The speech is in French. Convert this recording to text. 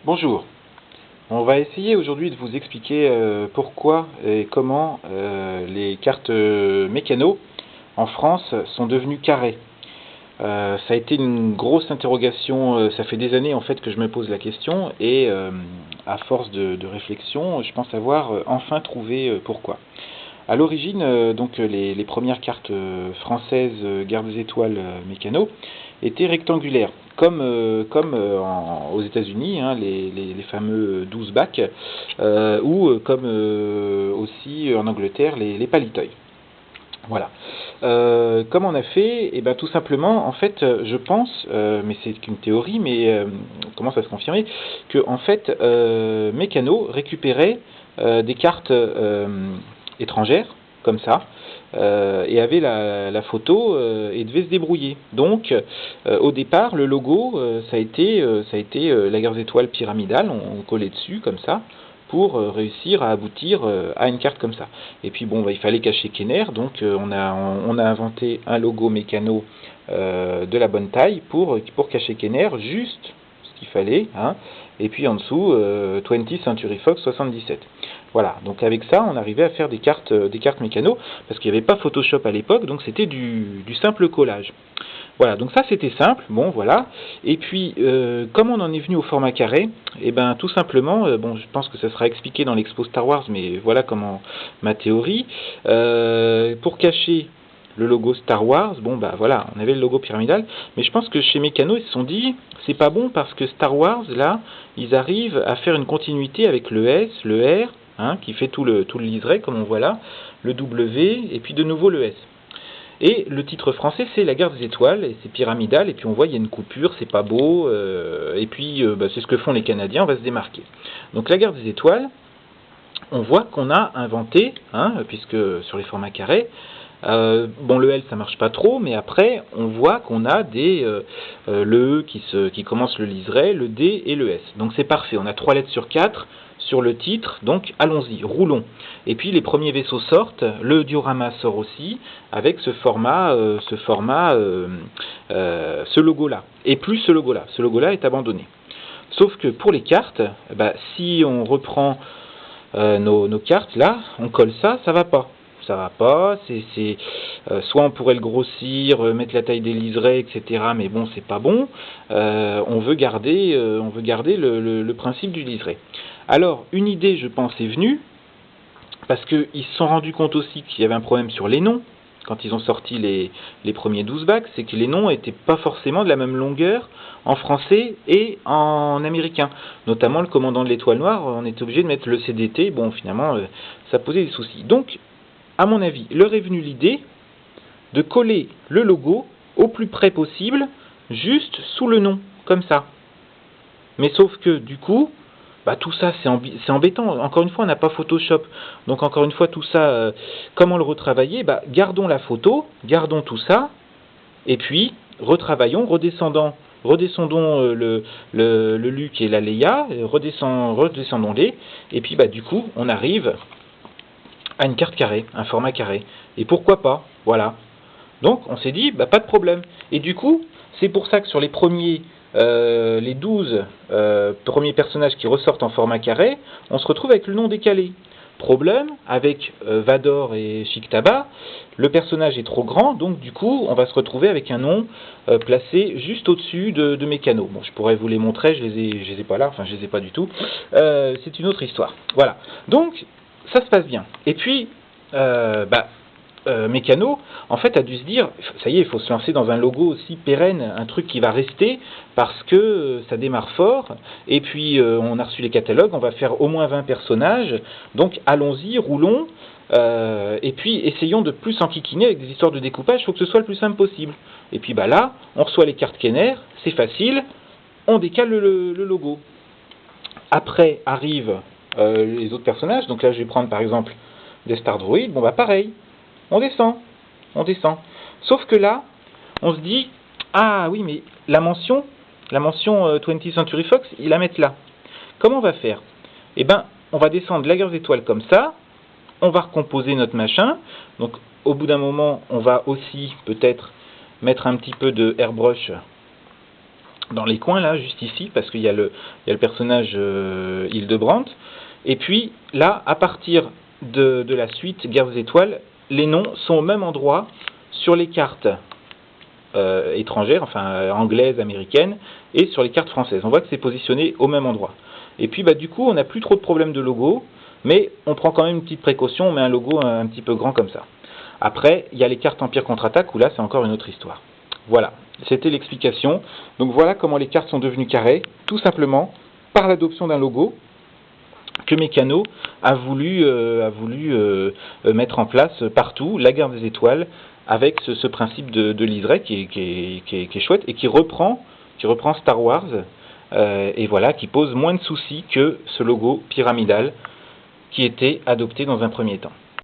Bonjour, on va essayer aujourd'hui de vous expliquer pourquoi et comment les cartes mécano en France sont devenues carrées. Ça a été une grosse interrogation, ça fait des années en fait que je me pose la question et à force de réflexion, je pense avoir enfin trouvé pourquoi. À l'origine, les premières cartes françaises Garde des Étoiles mécano étaient rectangulaires, comme aux États-Unis, hein, les fameux 12 bacs, ou comme aussi en Angleterre les palitoys. Voilà. Comme on a fait, et ben tout simplement, en fait, je pense, mais c'est qu'une théorie, mais on commence à se confirmer, que en fait, Mécano récupérait des cartes étrangères, comme ça, et avait la photo et devait se débrouiller. Donc, au départ, le logo, ça a été la Garde des Étoiles pyramidale, on collait dessus, comme ça, pour réussir à aboutir à une carte comme ça. Et puis bon, il fallait cacher Kenner, donc on a inventé un logo mécano de la bonne taille pour cacher Kenner, juste ce qu'il fallait, hein, et puis en dessous 20th Century Fox 77. Voilà, donc avec ça on arrivait à faire des cartes mécano, parce qu'il n'y avait pas Photoshop à l'époque, donc c'était du simple collage. Voilà, donc ça c'était simple, bon voilà. Et puis, comme on en est venu au format carré, et ben tout simplement, bon je pense que ça sera expliqué dans l'expo Star Wars, mais voilà comment ma théorie. Pour cacher le logo Star Wars, bon bah voilà, on avait le logo pyramidal, mais je pense que chez Mécano ils se sont dit, c'est pas bon parce que Star Wars, là, ils arrivent à faire une continuité avec le S, le R, hein, qui fait tout le liseré comme on voit là, le W, et puis de nouveau le S. Et le titre français, c'est La Garde des Étoiles, et c'est pyramidal, et puis on voit, il y a une coupure, c'est pas beau, et puis c'est ce que font les Canadiens, on va se démarquer. Donc La Garde des Étoiles, on voit qu'on a inventé, hein, puisque sur les formats carrés, bon, le L ça marche pas trop, mais après on voit qu'on a le E qui commence le liseré, le D et le S. Donc c'est parfait, on a 3 lettres sur 4 sur le titre, donc allons-y, roulons. Et puis les premiers vaisseaux sortent, le diorama sort aussi, avec ce logo-là. Et plus ce logo-là est abandonné. Sauf que pour les cartes, si on reprend nos cartes là, on colle ça va pas. Ça va pas, soit on pourrait le grossir, mettre la taille des liserés, etc. Mais bon, c'est pas bon. On veut garder le principe du liseré. Alors, une idée, je pense, est venue, parce qu'ils se sont rendus compte aussi qu'il y avait un problème sur les noms, quand ils ont sorti les premiers 12 bacs, c'est que les noms n'étaient pas forcément de la même longueur en français et en américain. Notamment le commandant de l'étoile noire, on était obligé de mettre le CDT, bon finalement ça posait des soucis. Donc, à mon avis, leur est venue l'idée de coller le logo au plus près possible, juste sous le nom, comme ça. Mais sauf que du coup, tout ça c'est embêtant. Encore une fois, on n'a pas Photoshop. Donc encore une fois, tout ça, comment le retravailler? Gardons la photo, gardons tout ça, et puis retravaillons, redescendons le Luke et la Leia, redescendons-les, et puis du coup, on arrive à une carte carrée, un format carré. Et pourquoi pas? Voilà. Donc on s'est dit, pas de problème. Et du coup, c'est pour ça que sur les 12 premiers personnages qui ressortent en format carré, on se retrouve avec le nom décalé. Problème, avec Vador et Chiktaba, le personnage est trop grand, donc du coup, on va se retrouver avec un nom placé juste au-dessus de Mécano. Bon, je pourrais vous les montrer, je les ai pas là, enfin je les ai pas du tout. C'est une autre histoire. Voilà. Donc, ça se passe bien. Et puis, Mécano, en fait, a dû se dire, ça y est, il faut se lancer dans un logo aussi pérenne, un truc qui va rester, parce que ça démarre fort, et puis on a reçu les catalogues, on va faire au moins 20 personnages, donc allons-y, roulons, et puis essayons de plus enquiquiner avec des histoires de découpage, il faut que ce soit le plus simple possible. Et puis là, on reçoit les cartes Kenner, c'est facile, on décale le logo. Après arrivent les autres personnages, donc là je vais prendre par exemple des Star Droid, pareil. On descend. Sauf que là, on se dit, ah oui, mais la mention 20th Century Fox, ils la mettent là. Comment on va faire? On va descendre la Garde des Étoiles comme ça, on va recomposer notre machin, donc au bout d'un moment, on va aussi peut-être mettre un petit peu de airbrush dans les coins là, juste ici, parce qu'il y a le personnage Hildebrand. Et puis là, à partir de la suite Guerre des Étoiles, les noms sont au même endroit sur les cartes étrangères, enfin anglaises, américaines, et sur les cartes françaises. On voit que c'est positionné au même endroit. Et puis du coup, on n'a plus trop de problèmes de logo, mais on prend quand même une petite précaution, on met un logo un petit peu grand comme ça. Après, il y a les cartes Empire contre-attaque, où là, c'est encore une autre histoire. Voilà, c'était l'explication. Donc voilà comment les cartes sont devenues carrées, tout simplement par l'adoption d'un logo que Meccano a voulu mettre en place partout, la Guerre des Étoiles, avec ce principe de liseré qui est chouette et qui reprend Star Wars, et voilà, qui pose moins de soucis que ce logo pyramidal qui était adopté dans un premier temps.